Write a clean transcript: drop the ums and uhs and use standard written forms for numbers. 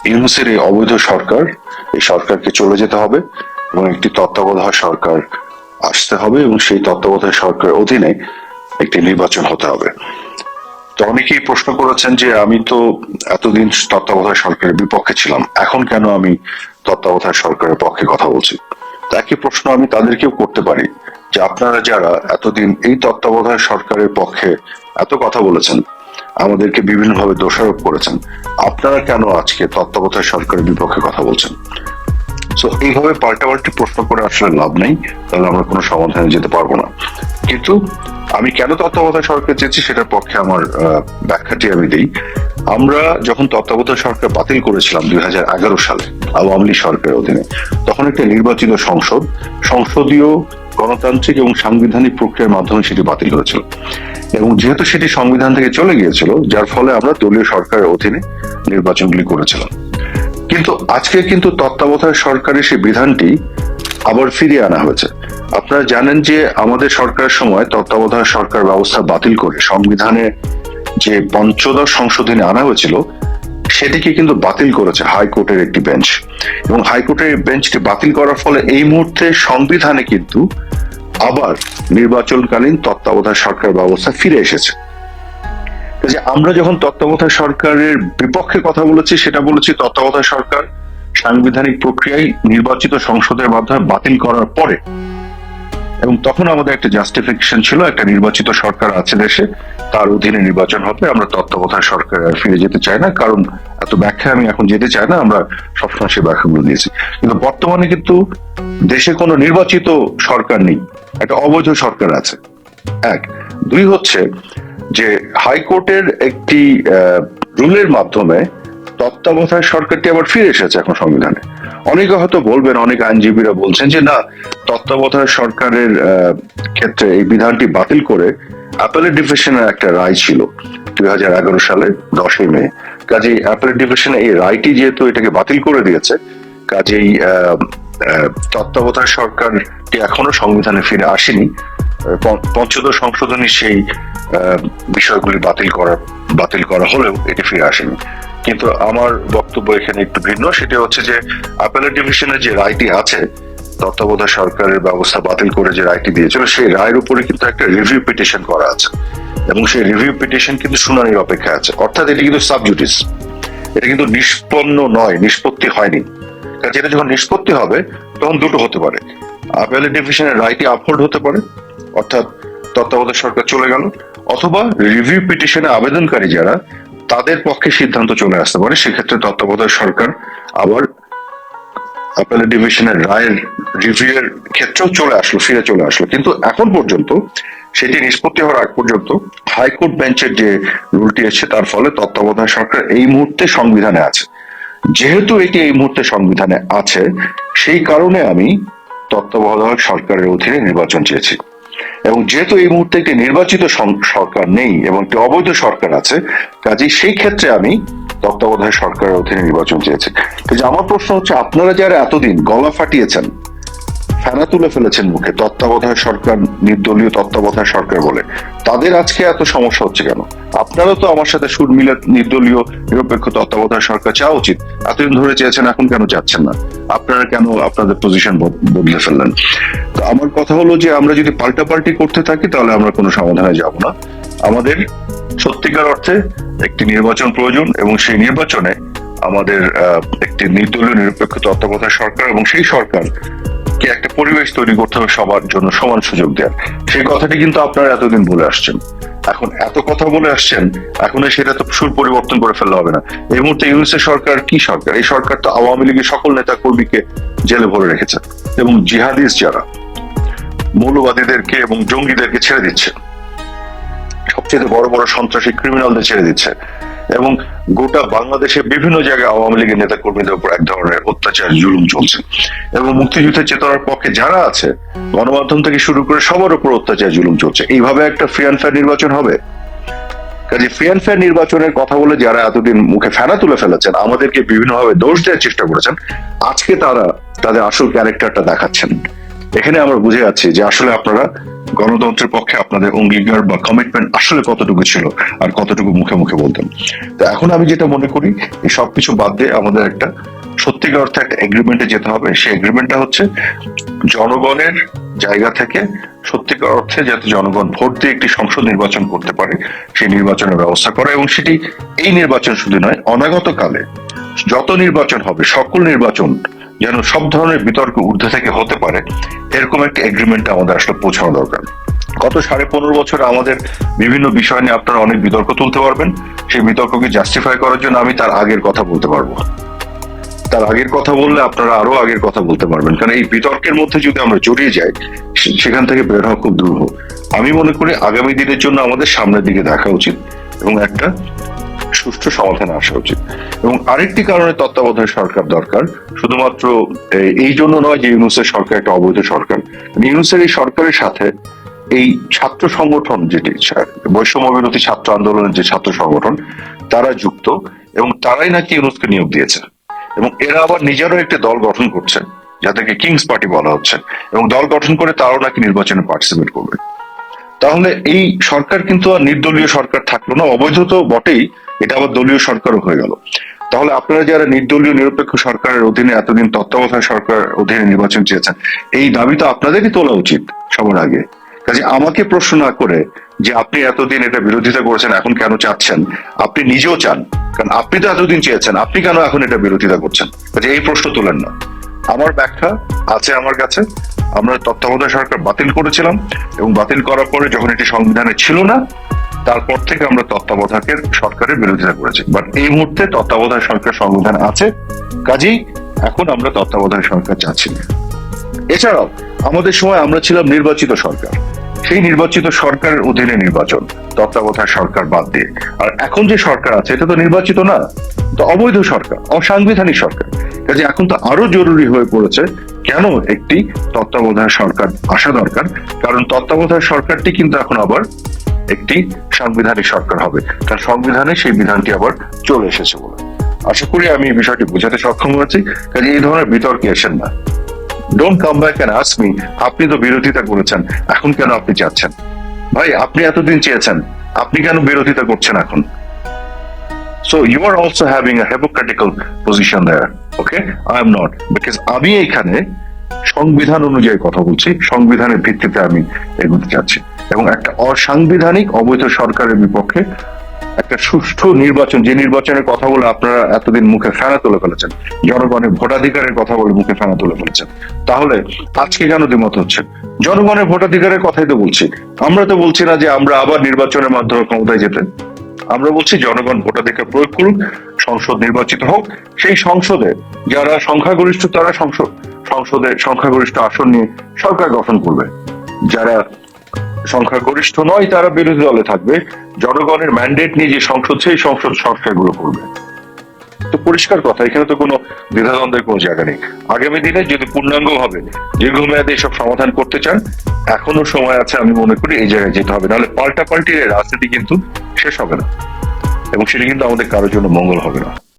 ইউনূসের এই অবৈধ সরকার, এই সরকারকে চলে যেতে হবে এবং একটি তত্ত্বাবধায়ক সরকার আসতে হবে এবং সেই তত্ত্বাবধায়ক সরকারের অধীনে একটি নির্বাচন হতে হবে। তো অনেকেই প্রশ্ন করেছেন যে আমি তো এতদিন তত্ত্বাবধায়ক সরকারের বিপক্ষে ছিলাম, এখন কেন আমি তত্ত্বাবধায়ক সরকারের পক্ষে কথা বলছি। তো একই প্রশ্ন আমি তাদেরকেও করতে পারি যে আপনারা যারা এতদিন এই তত্ত্বাবধায়ক সরকারের পক্ষে এত কথা বলেছেন, আমাদেরকে বিভিন্নভাবে দোষারোপ করেছেন, আপনারা কেন আজকে তত্ত্বাবধায়ক সরকারের বিপক্ষে কথা বলছেন। তো এইভাবে পাল্টাপাল্টি প্রশ্ন করে আসলে লাভ নেই, তাহলে আমরা কোনো সমাধানে যেতে পারবো না। কিন্তু আমি কেন তত্ত্বাবধায়ক সরকার চেয়েছি সেটার পক্ষে আমার ব্যাখ্যাটি আমি দিই। আমরা যখন তত্ত্বাবধায়ক সরকার বাতিল করেছিলাম 2011 সালে আওয়ামী লীগ সরকারের অধীনে, তখন একটা নির্বাচিত সংসদীয় গণতান্ত্রিক এবং সাংবিধানিক প্রক্রিয়ার মাধ্যমে সেটি বাতিল করেছিল এবং যেহেতু সেটি সংবিধান থেকে চলে গিয়েছিল, যার ফলে আমরা দলীয় সরকারের অধীনে নির্বাচনগুলি করেছিলাম। কিন্তু আজকে কিন্তু তত্ত্বাবধায়ক সরকারের সেই বিধানটি আবার ফিরিয়ে আনা হয়েছে। আপনারা জানেন যে আমাদের সরকারের সময় তত্ত্বাবধায়ক সরকার ব্যবস্থা বাতিল করে সংবিধানে যে পঞ্চদশ সংশোধনী আনা হয়েছিল সেটিকে কিন্তু বাতিল করেছে হাইকোর্টের একটি বেঞ্চ, এবং হাইকোর্টের বেঞ্চটি বাতিল করার ফলে এই মুহূর্তে সংবিধানে কিন্তু আবার নির্বাচনকালীন তত্ত্বাবধায়ক সরকার ব্যবস্থা ফিরে এসেছে। যে আমরা যখন তত্ত্বাবধায়ক সরকারের বিপক্ষে কথা বলেছি, সেটা বলেছি তত্ত্বাবধায়ক সরকার সাংবিধানিক প্রক্রিয়ায় নির্বাচিত সংসদের মাধ্যমে বাতিল করার পরে, এবং তখন আমাদের একটা জাস্টিফিকেশন ছিল একটা নির্বাচিত সরকার আছে দেশে, তার অধীনে নির্বাচন হবে, আমরা তত্ত্বাবধায়ক সরকার ফিরে যেতে চাই না, কারণ এত ব্যাখ্যা আমি এখন যেতে চাই না, আমরা সবসময় সেই ব্যাখ্যাগুলো দিয়েছি। কিন্তু বর্তমানে কিন্তু দেশে কোনো নির্বাচিত সরকার নেই, একটা অবৈধ সরকার আছে। এক, দুই হচ্ছে যে হাইকোর্টের একটি রুলের মাধ্যমে তত্ত্বাবধায়ক সরকারটি আবার ফিরে এসেছে এখন সংবিধানে। অনেকে হয়তো বলবেন, অনেক আইনজীবীরা বলছেন যে না, তত্ত্বাবধায়ক সরকারের ক্ষেত্রে এই বিধানটি বাতিল করে অ্যাপেলেট ডিভিশনের একটা রায় ছিল 2011 সালের 10 মে। কাজেই অ্যাপেলেট ডিভিশনে এই রায়টি যেহেতু এটাকে বাতিল করে দিয়েছে, কাজেই তত্ত্বাবধায়ক সরকারটি এখনো সংবিধানে ফিরে আসেনি। পঞ্চদশ সংশোধনী সেই বিষয়গুলি বাতিল করা হলেও এটি ফিরে আসেনি। কিন্তু আমার বক্তব্য এখানে একটু ভিন্ন, সেটা হচ্ছে যে অ্যাপেলেট ডিভিশনের যে রায়টি আছে, তত্ত্বাবধায়ক সরকারের ব্যবস্থা বাতিল করে যে রায়টি দিয়েছিল, সেই রায়ের উপরে কিন্তু একটা রিভিউ পিটিশন করা আছে, এবং সেই রিভিউ পিটিশন কিন্তু শুনানির অপেক্ষায় আছে। অর্থাৎ এটি কিন্তু সাবজুডিস, এটা কিন্তু নিষ্পন্ন নয়, নিষ্পত্তি হয়নি। কাজে এটা যখন নিষ্পত্তি হবে তখন দুটো হতে পারে, অ্যাপেলেট ডিভিশনের রায়টি আপহোল্ড হতে পারে, অর্থাৎ তত্ত্বাবধায়ক সরকার চলে গেল, অথবা রিভিউ পিটিশনে আবেদনকারী যারা, তাদের পক্ষে সিদ্ধান্ত চলে আসতে পারে, সেক্ষেত্রে তত্ত্বাবধায়ক সরকার আবার অ্যাপেলেট ডিভিশনের রায়ের রিভিউয়ের ক্ষেত্রেও ফিরে চলে আসলো। কিন্তু এখন পর্যন্ত সেটি নিষ্পত্তি হওয়ার আগ পর্যন্ত হাইকোর্ট বেঞ্চের যে রুলটি এসেছে, তার ফলে তত্ত্বাবধায়ক সরকার এই মুহূর্তে সংবিধানে আছে। যেহেতু এটি এই মুহূর্তে সংবিধানে আছে, সেই কারণে আমি তত্ত্বাবধায়ক সরকারের অধীনে নির্বাচন চেয়েছি। এবং যেহেতু এই মুহূর্তে একটি নির্বাচিত সরকার নেই এবং একটি অবৈধ সরকার আছে, কাজেই সেই ক্ষেত্রে আমি তত্ত্বাবধায়ক সরকারের অধীনে নির্বাচন চেয়েছি। কিন্তু আমার প্রশ্ন হচ্ছে, আপনারা যারা এতদিন গলা ফাটিয়েছেন, ফেনা তুলে ফেলেছেন মুখে তত্ত্বাবধায়ক সরকার, নির্দলীয় তত্ত্বাবধায়ক সরকার বলে, তাদের আজকে এত সমস্যা হচ্ছে কেন? আপনারা তো আমার সাথে সুর মিলে নির্দলীয় নিরপেক্ষ তত্ত্বাবধায়ক সরকার চাওয়া উচিত, এতদিন ধরে চেয়েছেন, এখন কেন চাচ্ছেন না? আপনারা কেন আপনাদের পজিশন বদলে ফেললেন? তো আমার কথা হলো যে আমরা যদি পাল্টাপাল্টি করতে থাকি তাহলে আমরা কোনো সমাধানে যাব না। আমাদের সত্যিকার অর্থে একটি নির্বাচন প্রয়োজন, এবং সেই নির্বাচনে আমাদের একটি নির্দলীয় নিরপেক্ষ তত্ত্বাবধায়ক সরকার, এবং সেই সরকার কে একটা পরিবেশ তৈরি করতে হবে সবার জন্য সমান সুযোগ দেওয়ার। সেই কথাটি কিন্তু আপনারা এতদিন বলে আসছেন, এখন এত কথা বলে আসছেন, এখন সেটা তো সুর পরিবর্তন করে ফেললে হবে না। এই মুহূর্তে ইউনূসের সরকার কি সরকার? এই সরকার তো আওয়ামী লীগের সকল নেতা কর্মীকে জেলে ভরে রেখেছে, এবং জিহাদিস যারা মৌলবাদীদেরকে এবং জঙ্গিদেরকে ছেড়ে দিচ্ছে, সবচেয়ে বড় বড় সন্ত্রাসী ক্রিমিনালদের ছেড়ে দিচ্ছে, এবং গোটা বাংলাদেশের বিভিন্ন জায়গায় আওয়ামী লীগের নেতা কর্মীদের উপর এক ধরনের অত্যাচার, জুলুম চলছে, এবং মুক্তিযুদ্ধের চেতনার পক্ষে যারা আছে, গণমাধ্যম থেকে শুরু করে সবার উপর অত্যাচার, জুলুম চলছে। এইভাবে একটা ফ্রি অ্যান্ড ফেয়ার নির্বাচন হবে? কাজে ফ্রি অ্যান্ড ফেয়ার নির্বাচনের কথা বলে যারা এতদিন মুখে ফেনা তুলে ফেলেছেন, আমাদেরকে বিভিন্নভাবে দোষ দেওয়ার চেষ্টা করেছেন, আজকে তারা তাদের আসল ক্যারেক্টারটা দেখাচ্ছেন। এখানে আমরা বুঝে যাচ্ছি যে আসলে আপনারা গণতন্ত্রের পক্ষে আপনাদের অঙ্গীকার বা কমিটমেন্ট আসলে কতটুকু ছিল আর কতটুকু মুখে মুখে বলতেন। তো এখন আমি যেটা মনে করি, এই সবকিছু বাদ দিয়ে আমাদের একটা সত্যিকার অর্থে একটা এগ্রিমেন্টে যেতে হবে। সেই এগ্রিমেন্টটা হচ্ছে জনগণের জায়গা থেকে সত্যিকার অর্থে যাতে জনগণ ভোট দিয়ে একটি সংসদ নির্বাচন করতে পারে, সেই নির্বাচনের ব্যবস্থা করা, এবং সেটি এই নির্বাচন শুধু নয়, অনাগত কালে যত নির্বাচন হবে সকল নির্বাচন যেন সব ধরনের বিতর্ক ঊর্ধ্বে থেকে হতে পারে, এরকম একটা এগ্রিমেন্ট আমাদের আসলে পৌঁছানো দরকার। গত 15.5 বছরে আমাদের বিভিন্ন বিষয় নিয়ে আপনারা অনেক বিতর্ক তুলতে পারবেন। সেই বিতর্ককে জাস্টিফাই করার জন্য আমি তার আগের কথা বলতে পারবো। তার আগের কথা বললে আপনারা আরো আগের কথা বলতে পারবেন, কারণ এই বিতর্কের মধ্যে যদি আমরা জড়িয়ে যাই সেখান থেকে বের হওয়া খুব দুরূহ। আমি মনে করি আগামী দিনের জন্য আমাদের সামনের দিকে দেখা উচিত এবং একটা সুষ্ঠু সমাধানে আসা উচিত। এবং আরেকটি কারণে তত্ত্বাবধায়ক সরকার দরকার, শুধুমাত্র এই জন্য নয় যে ইউনূসের সরকার একটা অবৈধ সরকার। ইউনূসের এই সরকারের সাথে এই ছাত্র সংগঠন, যেটি বৈষম্য বিরোধী ছাত্র আন্দোলনের যে ছাত্র সংগঠন, তারা যুক্ত এবং তারাই নাকি ইউনূসকে নিয়োগ দিয়েছে। এবং এরা আবার নিজেরও একটা দল গঠন করছে যাদেরকে কিংস পার্টি বলা হচ্ছে, এবং দল গঠন করে তারাও নাকি নির্বাচনে পার্টিসিপেট করবে। তাহলে এই সরকার কিন্তু আর নির্দলীয় সরকার থাকলো না, অবৈধ তো বটেই, এটা আবার দলীয় সরকারও হয়ে গেল। তাহলে আপনারা যারা নির্দলীয় নিরপেক্ষ সরকারের অধীনে এতদিন তত্ত্বাবধায়ক সরকার অধীনে নির্বাচন চেয়েছেন, এই দাবি তো আপনাদেরই তোলা উচিত সবার আগে। কাজে আমাকে প্রশ্ন না করে যে আপনি এতদিন এটা বিরোধিতা করেছেন, এখন কেন চাচ্ছেন, আপনি নিজেও চান, কারণ আপনি তো এতদিন চেয়েছেন, আপনি কেন এখন এটা বিরোধিতা করছেন? কাজে এই প্রশ্ন তোলেন না। আমার ব্যাখ্যা আছে আমার কাছে। আমরা তত্ত্বাবধায়ক সরকার বাতিল করেছিলাম এবং বাতিল করার পরে যখন এটি সংবিধানে ছিল না, তারপর থেকে আমরা তত্ত্বাবধায়কের সরকারের বিরোধিতা করেছি। বাট এই মুহূর্তে তত্ত্বাবধায়ক সরকার সংবিধান আছে, কাজেই এখন আমরা তত্ত্বাবধায়ক সরকার চাচ্ছি না। এছাড়াও আমাদের সময় আমরা ছিলাম নির্বাচিত সরকার, সেই নির্বাচিত সরকারের অধীনে নির্বাচন, তত্ত্বাবধায়ক সরকার বাদ দিয়ে। আর এখন যে সরকার আছে এটা তো নির্বাচিত না, তো অবৈধ সরকার, অসাংবিধানিক সরকার। কাজে এখন তো আরো জরুরি হয়ে পড়েছে কেন একটি তত্ত্বাবধায়ক সরকার আসা দরকার, কারণ তত্ত্বাবধায়ক সরকারটি কিন্তু এখন আবার একটি সাংবিধানিক সরকার হবে, কারণ সংবিধানে সেই বিধানটি আবার চলে এসেছে বলে। আশা করি আমি এই বিষয়টি বোঝাতে সক্ষম হয়েছি। কাজে এই ধরনের বিতর্কে আসেন না। Don't come back and ask me আপনি তো বিরোধিতা করেছেন, এখন কেন আপনি চাচ্ছেন? ভাই, আপনি এতদিন চেয়েছেন, আপনি কেন বিরোধিতা করছেন এখন? So you are also having a hypocritical position there. Okay, I am not, because আমি এখানে সংবিধান অনুযায়ী কথা বলছি, সংবিধানের ভিত্তিতে আমি এগোতে চাচ্ছি, এবং একটা অসাংবিধানিক অবৈধ সরকারের বিপক্ষে একটা সুষ্ঠু নির্বাচন, যে নির্বাচনের কথা বলে আপনারা এতদিন মুখে ফেনা তুলে ফেলেছেন, জনগণের ভোটাধিকারের কথা বলে মুখে ফেনা তুলে ফেলেছেন, তাহলে আজকে কেন দ্বিমত হচ্ছে? জনগণের ভোটাধিকারের কথাই তো বলছি। আমরা তো বলছি না যে আমরা আবার নির্বাচনের মাধ্যমে ক্ষমতায় যেতে। আমরা বলছি জনগণ ভোটাধিকার প্রয়োগ করুক, সংসদ নির্বাচিত হোক, সেই সংসদে যারা সংখ্যাগরিষ্ঠ তারা সংসদে সংখ্যাগরিষ্ঠ আসন নিয়ে সরকার গঠন করবে, যারা সংখ্যাগরিষ্ঠ নয় তারা বিরোধী দলে থাকবে, জনগণের ম্যান্ডেট নিয়ে যে সংসদ, সেই সংসদ সংস্কারগুলো করবে। তো পরিষ্কার কথা, এখানে তো কোনো দ্বিধাদ্বন্দ্বের কোনো জায়গা নেই। আগামী দিনে যদি পূর্ণাঙ্গ ভাবে দীর্ঘমেয়াদে এসব সমাধান করতে চান, এখনো সময় আছে, আমি মনে করি এই জায়গায় যেতে হবে, নাহলে পাল্টাপাল্টি রাজনীতি কিন্তু শেষ হবে না, এবং সেটা কিন্তু আমাদের কারোর জন্য মঙ্গল হবে না।